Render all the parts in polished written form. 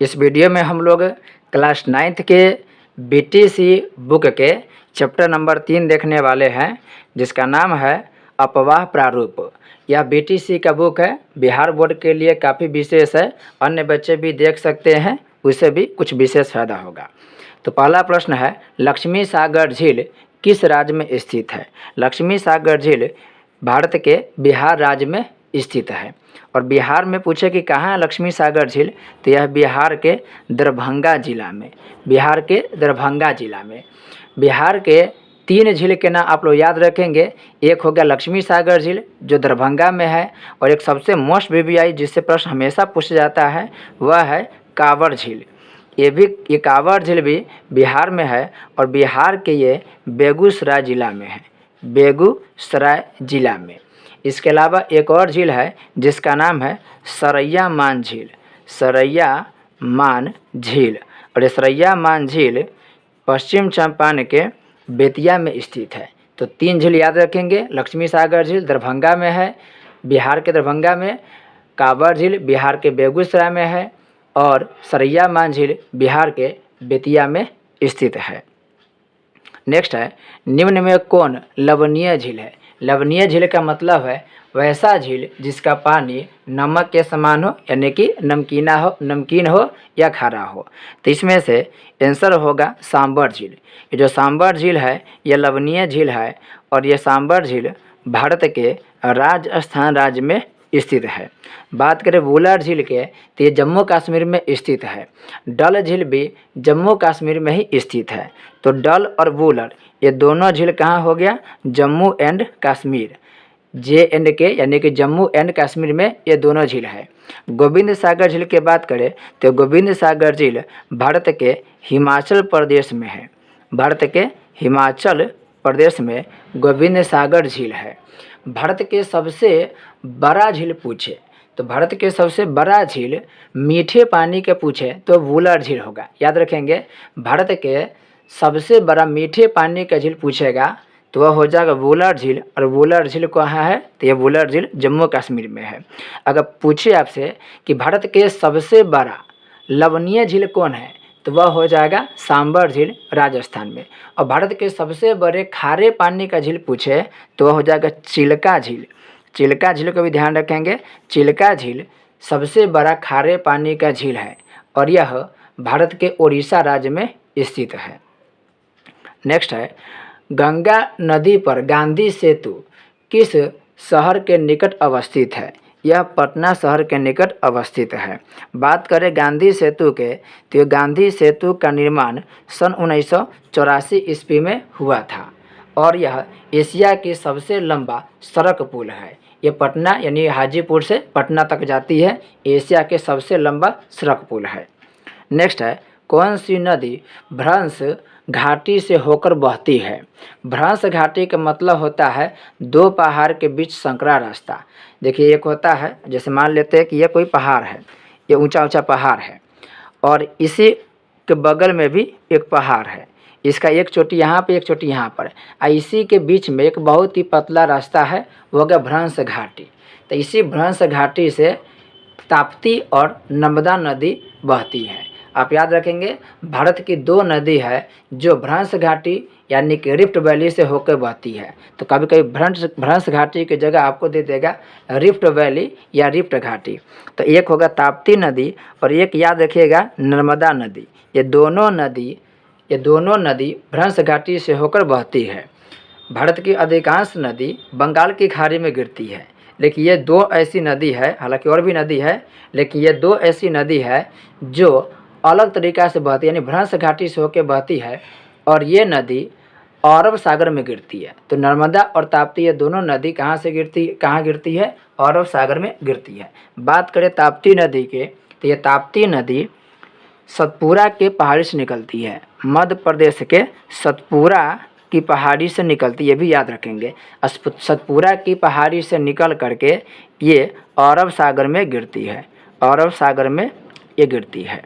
इस वीडियो में हम लोग क्लास 9th के बीटीसी बुक के चैप्टर नंबर 3 देखने वाले हैं, जिसका नाम है अपवाह प्रारूप। यह बीटीसी का बुक है, बिहार बोर्ड के लिए काफ़ी विशेष है। अन्य बच्चे भी देख सकते हैं, उससे भी कुछ विशेष फायदा होगा। तो पहला प्रश्न है, लक्ष्मी सागर झील किस राज्य में स्थित है? लक्ष्मी सागर झील भारत के बिहार राज्य में स्थित है। और बिहार में पूछे कि कहाँ है लक्ष्मी सागर झील, तो यह बिहार के दरभंगा जिला में, बिहार के दरभंगा जिला में। बिहार के 3 झील के नाम आप लोग याद रखेंगे। एक हो गया लक्ष्मी सागर झील जो दरभंगा में है, और एक सबसे मोस्ट वीवीआई जिससे प्रश्न हमेशा पूछा जाता है वह है कांवर झील। ये कांवर झील भी बिहार में है, और बिहार के ये बेगूसराय जिला में है, बेगूसराय जिला में। इसके अलावा एक और झील है जिसका नाम है सरैया मान झील, सरैया मान झील। और ये सरैया मान झील पश्चिम चंपारण के बेतिया में स्थित है। तो 3 झील याद रखेंगे। लक्ष्मी सागर झील दरभंगा में है, बिहार के दरभंगा में। कांवर झील बिहार के बेगूसराय में है, और सरैया मान झील बिहार के बेतिया में स्थित है। नेक्स्ट है, निम्न में कौन लवणीय झील है? लवणीय झील का मतलब है वैसा झील जिसका पानी नमक के समान हो, यानी कि नमकीन हो या खारा हो। तो इसमें से आंसर होगा सांबर झील। ये जो सांबर झील है यह लवणीय झील है, और ये सांबर झील भारत के राजस्थान राज्य में स्थित है। बात करें वुलर झील के, तो ये जम्मू कश्मीर में स्थित है। डल झील भी जम्मू कश्मीर में ही स्थित है। तो डल और वुलर ये दोनों झील कहाँ हो गया? जम्मू एंड कश्मीर, JNK यानी कि जम्मू एंड कश्मीर में ये दोनों झील है। गोविंद सागर झील की बात करें तो गोविंद सागर झील भारत के हिमाचल प्रदेश में है। भारत के हिमाचल प्रदेश में गोविंद सागर झील है। भारत के सबसे बड़ा झील पूछे तो भारत के सबसे बड़ा झील मीठे पानी के पूछे तो वुलर झील होगा। याद रखेंगे, भारत के सबसे बड़ा मीठे पानी का झील पूछेगा तो वह हो जाएगा वुलर झील। और वुलर झील कहाँ है? तो यह वुलर झील जम्मू कश्मीर में है। अगर पूछे आपसे कि भारत के सबसे बड़ा लवणीय झील कौन है, तो वह हो जाएगा सांबर झील राजस्थान में। और भारत के सबसे बड़े खारे पानी का झील पूछे तो वह हो जाएगा चिल्का झील। चिल्का झील को भी ध्यान रखेंगे। चिल्का झील सबसे बड़ा खारे पानी का झील है, और यह भारत के उड़ीसा राज्य में स्थित है। नेक्स्ट है, गंगा नदी पर गांधी सेतु किस शहर के निकट अवस्थित है? यह पटना शहर के निकट अवस्थित है। बात करें गांधी सेतु के, तो गांधी सेतु का निर्माण सन 1984 ईस्वी में हुआ था, और यह एशिया की सबसे लंबा सड़क पुल है। ये पटना यानी हाजीपुर से पटना तक जाती है, एशिया के सबसे लंबा सड़क पुल है। नेक्स्ट है, कौन सी नदी भ्रंश घाटी से होकर बहती है? भ्रंश घाटी का मतलब होता है 2 पहाड़ के बीच संकरा रास्ता। देखिए, एक होता है, जैसे मान लेते हैं कि यह कोई पहाड़ है, ये ऊंचा ऊंचा पहाड़ है, और इसी के बगल में भी एक पहाड़ है। इसका एक चोटी यहाँ पे, एक चोटी यहाँ पर, इसी के बीच में एक बहुत ही पतला रास्ता है, वो हो गया भ्रंश घाटी। तो इसी भ्रंश घाटी से ताप्ती और नर्मदा नदी बहती है। आप याद रखेंगे, भारत की 2 नदी है जो भ्रंश घाटी यानी कि रिफ्ट वैली से होकर बहती है। तो कभी कभी भ्रंश घाटी की जगह आपको दे देगा रिफ्ट वैली या रिफ्ट घाटी। तो एक होगा ताप्ती नदी, और एक याद रखिएगा नर्मदा नदी। ये दोनों नदी भ्रंश घाटी से होकर बहती है। भारत की अधिकांश नदी बंगाल की खाड़ी में गिरती है, लेकिन ये 2 ऐसी नदी है, हालांकि और भी नदी है, लेकिन ये 2 ऐसी नदी है जो अलग तरीक़ा से बहती है, यानी भ्रंश घाटी से होकर बहती है, और ये नदी अरब सागर में गिरती है। तो नर्मदा और ताप्ती ये दोनों नदी कहाँ गिरती है? अरब सागर में गिरती है। बात करें ताप्ती नदी के, तो ये ताप्ती नदी सतपुरा के पहाड़ी से निकलती है। मध्य प्रदेश के सतपुरा की पहाड़ी से निकलती है, ये भी याद रखेंगे। सतपुरा की पहाड़ी से निकल करके ये अरब सागर में गिरती है, अरब सागर में ये गिरती है।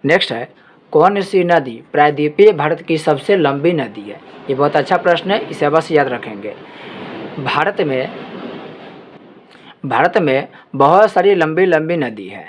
नेक्स्ट है, कौन सी नदी प्रायद्वीपीय भारत की सबसे लंबी नदी है? ये बहुत अच्छा प्रश्न है, इसे अवश्य याद रखेंगे। भारत में बहुत सारी लंबी लंबी नदी है।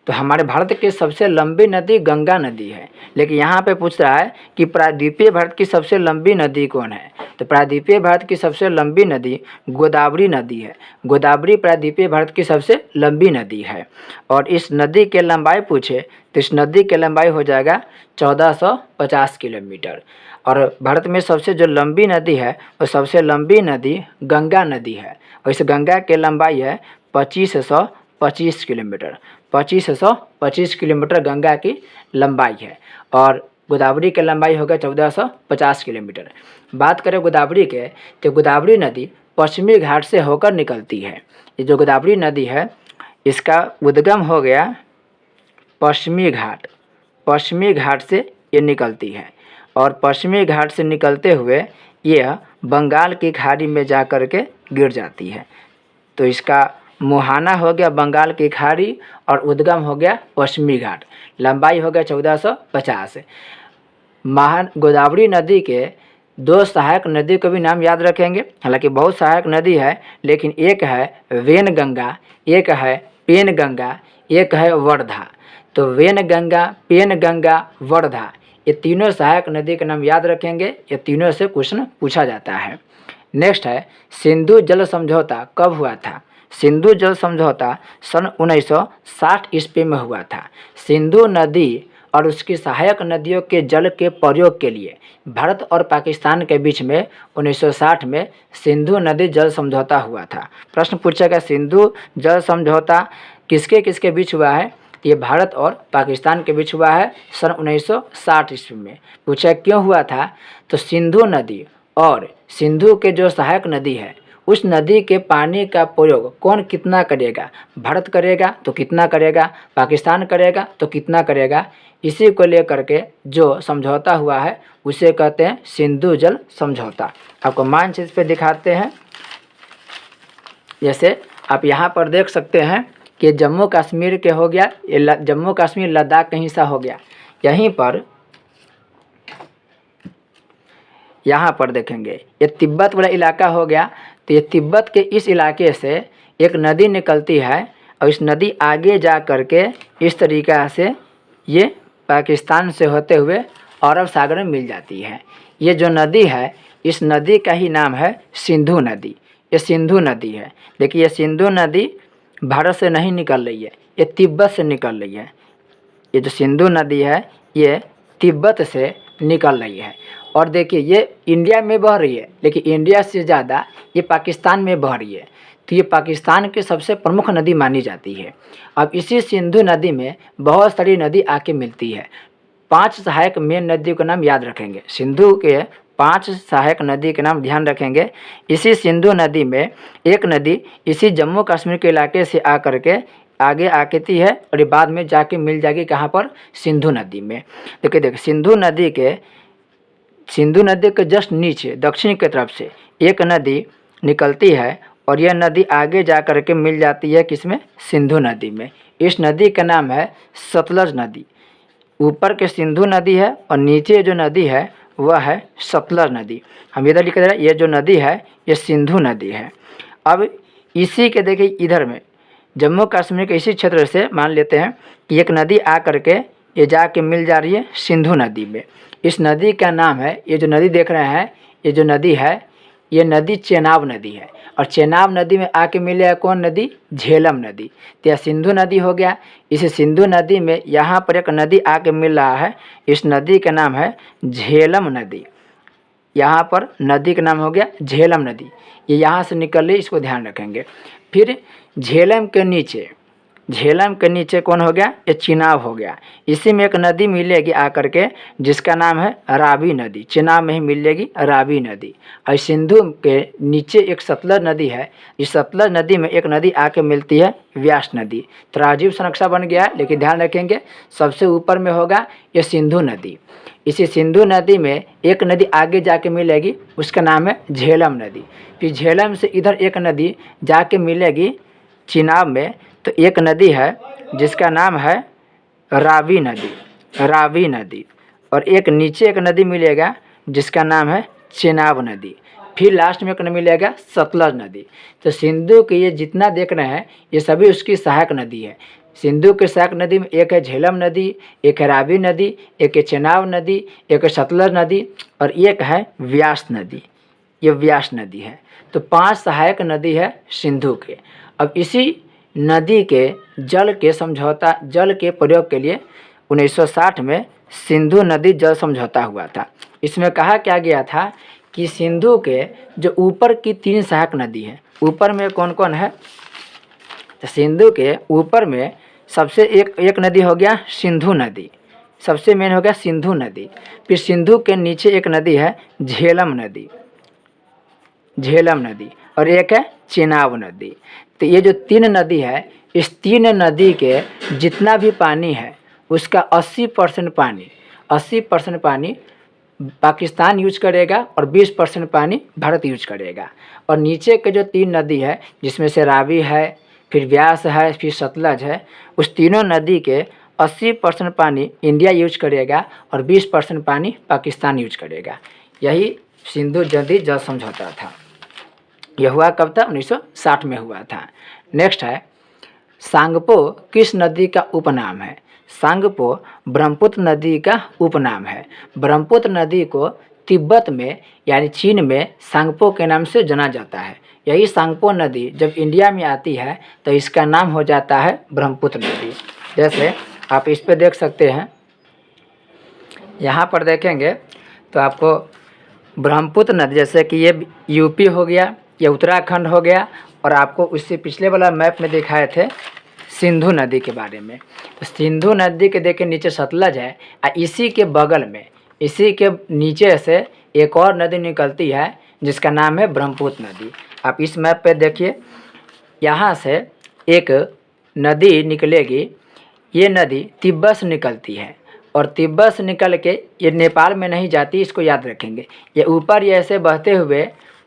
तो हमारे भारत की सबसे लंबी नदी गंगा नदी है, लेकिन यहाँ पे पूछ रहा है कि प्रायद्वीपीय भारत की सबसे लंबी नदी कौन है। तो प्रायद्वीपीय भारत की सबसे लंबी नदी गोदावरी नदी है। गोदावरी प्रायद्वीपीय भारत की सबसे लंबी नदी है। और इस नदी के लंबाई पूछे तो इस नदी की लंबाई हो जाएगा 1450 किलोमीटर। और भारत में सबसे जो लंबी नदी है वो सबसे लंबी नदी गंगा नदी है, और इस गंगा की लंबाई है 2525 किलोमीटर। 2525 किलोमीटर गंगा की लंबाई है, और गोदावरी की लंबाई होगा 1450 किलोमीटर। बात करें गोदावरी के, तो गोदावरी नदी पश्चिमी घाट से होकर निकलती है। ये जो गोदावरी नदी है इसका उद्गम हो गया पश्चिमी घाट से ये निकलती है, और पश्चिमी घाट से निकलते हुए यह बंगाल की खाड़ी में जा कर के गिर जाती है। तो इसका मुहाना हो गया बंगाल की खाड़ी और उद्गम हो गया पश्चिमी घाट। लंबाई हो गया 1450। गोदावरी नदी के दो सहायक नदी को भी नाम याद रखेंगे। हालांकि बहुत सहायक नदी है, लेकिन एक है वेन गंगा, एक है पेन गंगा, एक है वर्धा। तो वेन गंगा, पेन गंगा, वर्धा, ये तीनों सहायक नदी के नाम याद रखेंगे। ये तीनों से क्वेश्चन पूछा जाता है। नेक्स्ट है सिंधु जल समझौता कब हुआ था। सिंधु जल समझौता सन 1960 ईस्वी में हुआ था। सिंधु नदी और उसकी सहायक नदियों के जल के प्रयोग के लिए भारत और पाकिस्तान के बीच में 1960 में सिंधु नदी जल समझौता हुआ था। प्रश्न पूछेगा सिंधु जल समझौता किसके किसके बीच हुआ है। ये भारत और पाकिस्तान के बीच हुआ है सन 1960 ईस्वी में। पूछा क्यों हुआ था, तो सिंधु नदी और सिंधु के जो सहायक नदी है उस नदी के पानी का प्रयोग कौन कितना करेगा। भारत करेगा तो कितना करेगा, पाकिस्तान करेगा तो कितना करेगा। इसी को लेकर के जो समझौता हुआ है उसे कहते हैं सिंधु जल समझौता। आपको मानचित्र पे दिखाते हैं। जैसे आप यहाँ पर देख सकते हैं कि जम्मू कश्मीर के हो गया, ये जम्मू कश्मीर लद्दाख का हिस्सा हो गया। यहीं पर यहाँ पर देखेंगे ये तिब्बत वाला इलाका हो गया। तो ये तिब्बत के इस इलाके से एक नदी निकलती है, और इस नदी आगे जा कर के इस तरीक़ा से ये पाकिस्तान से होते हुए अरब सागर में मिल जाती है। ये जो नदी है इस नदी का ही नाम है सिंधु नदी। ये सिंधु नदी है। देखिए ये सिंधु नदी भारत से नहीं निकल रही है, ये तिब्बत से निकल रही है। ये जो सिंधु नदी है ये तिब्बत से निकल रही है। और देखिए ये इंडिया में बह रही है, लेकिन इंडिया से ज़्यादा ये पाकिस्तान में बह रही है। तो ये पाकिस्तान की सबसे प्रमुख नदी मानी जाती है। अब इसी सिंधु नदी में बहुत सारी नदी आके मिलती है। 5 सहायक मेन नदियों का नाम याद रखेंगे। सिंधु के 5 सहायक नदी के नाम ध्यान रखेंगे। इसी सिंधु नदी में एक नदी इसी जम्मू कश्मीर के इलाके से आकर के आगे आती है, और ये बाद में जाके मिल जाएगी कहाँ पर, सिंधु नदी में। देखिए सिंधु नदी के जस्ट नीचे दक्षिण की तरफ से एक नदी निकलती है, और यह नदी आगे जा कर के मिल जाती है किसमें, सिंधु नदी में। इस नदी का नाम है सतलज नदी। ऊपर के सिंधु नदी है और नीचे जो नदी है वह है सतलज नदी। हम इधर लिख रहे हैं ये जो नदी है ये सिंधु नदी है। अब इसी के देखिए इधर में जम्मू कश्मीर के इसी क्षेत्र से मान लेते हैं कि एक नदी आ करके ये जाके मिल जा रही है सिंधु नदी में। इस नदी का नाम है, ये जो नदी देख रहे हैं ये जो नदी है ये नदी चेनाब नदी है, और चेनाब नदी में आके मिलेगा कौन नदी, झेलम नदी। तो यह सिंधु नदी हो गया। इस सिंधु नदी में यहाँ पर एक नदी आके मिल रहा है, इस नदी का नाम है झेलम नदी। यहाँ पर नदी का नाम हो गया झेलम नदी। ये यहाँ से निकल रही, इसको ध्यान रखेंगे। फिर झेलम के नीचे कौन हो गया, ये चिनाब हो गया। इसी में एक नदी मिलेगी आकर के जिसका नाम है रावी नदी। चिनाब में ही मिलेगी रावी नदी। और सिंधु के नीचे एक सतलज नदी है। इस सतलज नदी में एक नदी आके मिलती है व्यास नदी। तो अजीब सा नक्शा बन गया है, लेकिन ध्यान रखेंगे सबसे ऊपर में होगा ये सिंधु नदी। इसी सिंधु नदी में एक नदी आगे जाके मिलेगी, उसका नाम है झेलम नदी। फिर झेलम से इधर एक नदी जाके मिलेगी चिनाब में, तो एक नदी है जिसका नाम है रावी नदी। और एक नीचे एक नदी मिलेगा जिसका नाम है चेनाब नदी। फिर लास्ट में एक नदी मिलेगा सतलज नदी। तो सिंधु के ये जितना देख रहे हैं ये सभी उसकी सहायक नदी है। सिंधु की सहायक नदी में एक है झेलम नदी, एक है रावी नदी, एक है चेनाब नदी, एक है सतलज नदी और एक है व्यास नदी। ये व्यास नदी है। तो 5 सहायक नदी है सिंधु के। अब इसी नदी के जल के प्रयोग के लिए 1960 में सिंधु नदी जल समझौता हुआ था। इसमें कहा क्या गया था कि सिंधु के जो ऊपर की 3 सहायक नदी है, ऊपर में कौन कौन है, तो सिंधु के ऊपर में सबसे एक नदी हो गया सिंधु नदी, सबसे मेन हो गया सिंधु नदी। फिर सिंधु के नीचे एक नदी है झेलम नदी, और एक है चेनाब नदी। तो ये जो 3 नदी है, इस 3 नदी के जितना भी पानी है उसका 80% पानी पाकिस्तान यूज करेगा और 20% पानी भारत यूज करेगा। और नीचे के जो 3 नदी है, जिसमें से रावी है, फिर व्यास है, फिर सतलज है, उस तीनों नदी के 80% पानी इंडिया यूज करेगा और 20% पानी पाकिस्तान यूज करेगा। यही सिंधु नदी जल समझौता था। यह हुआ कब था? 1960 में हुआ था। नेक्स्ट है सांगपो किस नदी का उपनाम है? सांगपो ब्रह्मपुत्र नदी का उपनाम है। ब्रह्मपुत्र नदी को तिब्बत में यानी चीन में सांगपो के नाम से जाना जाता है। यही सांगपो नदी जब इंडिया में आती है तो इसका नाम हो जाता है ब्रह्मपुत्र नदी। जैसे आप इस पे देख सकते हैं, यहाँ पर देखेंगे तो आपको ब्रह्मपुत्र नदी, जैसे कि ये यूपी हो गया, ये उत्तराखंड हो गया, और आपको उससे पिछले वाला मैप में दिखाए थे सिंधु नदी के बारे में। तो सिंधु नदी के देखिए नीचे सतलज है, इसी के बगल में, इसी के नीचे से एक और नदी निकलती है जिसका नाम है ब्रह्मपुत्र नदी। आप इस मैप पे देखिए, यहाँ से एक नदी निकलेगी, ये नदी तिब्बत से निकलती है और तिब्बत से निकल के ये नेपाल में नहीं जाती, इसको याद रखेंगे। ये ऊपर ये ऐसे बहते हुए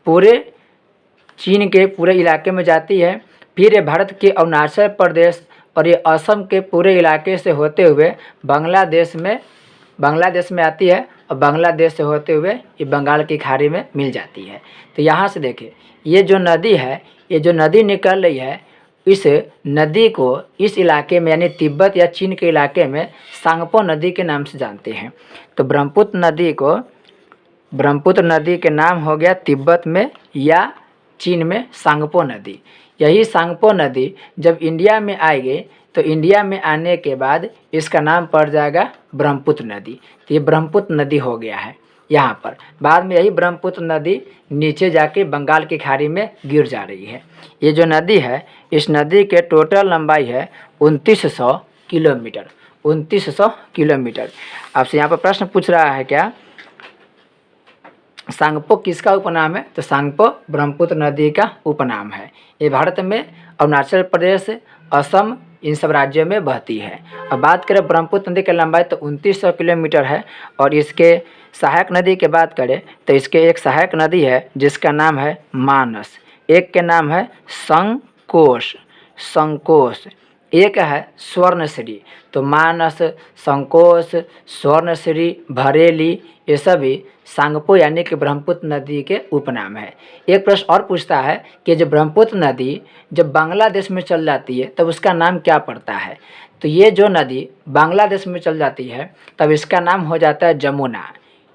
पूरे चीन के पूरे इलाके में जाती है, फिर ये भारत के अरुणाचल प्रदेश और ये असम के पूरे इलाके से होते हुए बांग्लादेश में आती है और बांग्लादेश से होते हुए ये बंगाल की खाड़ी में मिल जाती है। तो यहाँ से देखिए, ये जो नदी है, ये जो नदी निकल रही है, इस नदी को इस इलाके में यानी तिब्बत या चीन के इलाके में सांगपो नदी के नाम से जानते हैं। तो ब्रह्मपुत्र नदी के नाम हो गया तिब्बत में या चीन में सांगपो नदी। यही सांगपो नदी जब इंडिया में आएगी तो इंडिया में आने के बाद इसका नाम पड़ जाएगा ब्रह्मपुत्र नदी। तो ये ब्रह्मपुत्र नदी हो गया है यहाँ पर। बाद में यही ब्रह्मपुत्र नदी नीचे जाके बंगाल की खाड़ी में गिर जा रही है। ये जो नदी है, इस नदी के टोटल लंबाई है 2900 किलोमीटर। 2900 किलोमीटर। आपसे यहाँ पर प्रश्न पूछ रहा है क्या, सांगपो किसका उपनाम है? तो सांगपो ब्रह्मपुत्र नदी का उपनाम है। ये भारत में अरुणाचल प्रदेश, असम, इन सब राज्यों में बहती है। अब बात करें ब्रह्मपुत्र नदी की लंबाई तो 2900 किलोमीटर है। और इसके सहायक नदी की बात करें तो इसके एक सहायक नदी है जिसका नाम है मानस, एक के नाम है संकोश, एक है स्वर्णश्री। तो मानस, संकोश, स्वर्णश्री, भरेली, ये सभी सांगपो यानी कि ब्रह्मपुत्र नदी के उपनाम है। एक प्रश्न और पूछता है कि जब ब्रह्मपुत्र नदी जब बांग्लादेश में चल जाती है तब उसका नाम क्या पड़ता है? तो ये जो नदी बांग्लादेश में चल जाती है तब इसका नाम हो जाता है जमुना।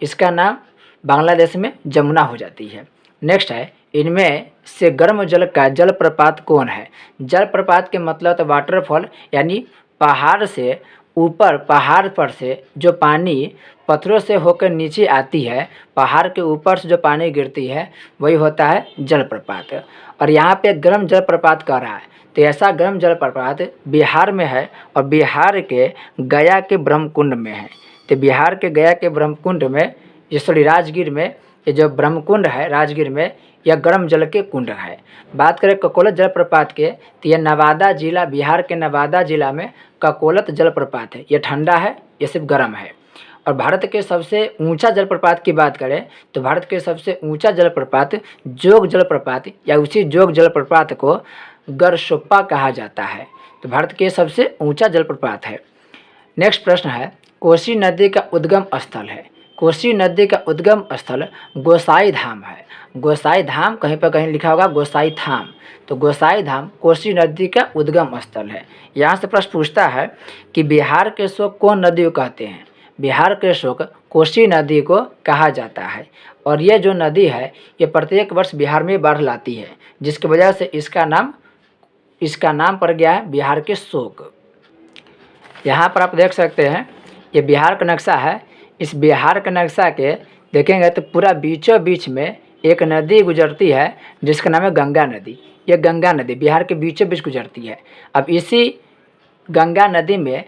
इसका नाम बांग्लादेश में जमुना हो जाती है। नेक्स्ट है, इनमें से गर्म जल का जलप्रपात कौन है? जलप्रपात के मतलब तो वाटरफॉल, यानी पहाड़ से ऊपर, पहाड़ पर से जो पानी पत्थरों से होकर नीचे आती है, पहाड़ के ऊपर से जो पानी गिरती है वही होता है जलप्रपात। और यहाँ पे गर्म जलप्रपात कह रहा है, तो ऐसा गर्म जलप्रपात बिहार में है और बिहार के गया के ब्रह्मकुंड में है। तो बिहार के गया के ब्रह्मकुंड में, राजगीर में, ये जो ब्रह्मकुंड है राजगीर में, यह गर्म जल के कुंड है। बात करें ककोलत जलप्रपात के तो यह नवादा जिला, बिहार के नवादा जिला में ककोलत जलप्रपात है। यह ठंडा है, यह सिर्फ गर्म है। और भारत के सबसे ऊंचा जलप्रपात की बात करें तो भारत के सबसे ऊंचा जलप्रपात जोग जलप्रपात या उसी जोग जलप्रपात को गरसोप्पा कहा जाता है। तो भारत के सबसे ऊंचा जलप्रपात है। नेक्स्ट प्रश्न है, कोसी नदी का उद्गम स्थल है। कोसी नदी का उद्गम स्थल गोसाई धाम है। गोसाई धाम, कहीं पर कहीं लिखा होगा गोसाई धाम, तो गोसाई धाम कोसी नदी का उद्गम स्थल है। यहाँ से प्रश्न पूछता है कि बिहार के शोक कौन नदी को कहते हैं। बिहार के शोक कोसी नदी को कहा जाता है, और ये जो नदी है ये प्रत्येक वर्ष बिहार में बाढ़ लाती है, जिसकी वजह से इसका नाम पड़ गया है बिहार के शोक। यहाँ पर आप देख सकते हैं ये बिहार का नक्शा है। इस बिहार के नक्शा के देखेंगे तो पूरा बीचों बीच में एक नदी गुजरती है जिसका नाम है गंगा नदी। ये गंगा नदी बिहार के बीचों बीच गुजरती है। अब इसी गंगा नदी में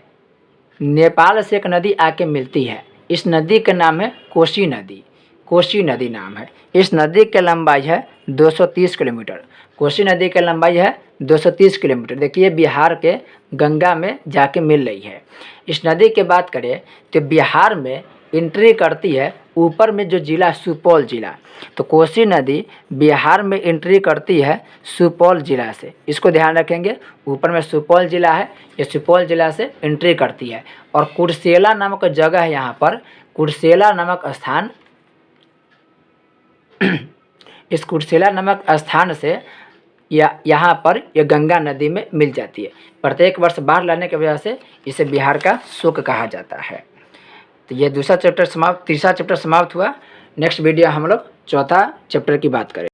नेपाल से एक नदी आके मिलती है। इस नदी का नाम है कोसी नदी। कोसी नदी नाम है। इस नदी की लंबाई है 230 किलोमीटर। कोसी नदी की लंबाई है 230 किलोमीटर। देखिए बिहार के गंगा में जाके मिल रही है। इस नदी की बात करें तो बिहार में एंट्री करती है ऊपर में जो ज़िला सुपौल ज़िला, तो कोसी नदी बिहार में एंट्री करती है सुपौल ज़िला से। इसको ध्यान रखेंगे, ऊपर में सुपौल ज़िला है, ये सुपौल ज़िला से एंट्री करती है। और कुर्सेला नामक जगह है यहाँ पर, कुर्सेला नामक स्थान इस कुर्सेला नामक स्थान से यहाँ पर यह गंगा नदी में मिल जाती है। प्रत्येक वर्ष बाढ़ लाने की वजह से इसे बिहार का शोक कहा जाता है। तो ये तीसरा चैप्टर समाप्त हुआ। नेक्स्ट वीडियो हम लोग चौथा चैप्टर की बात करें।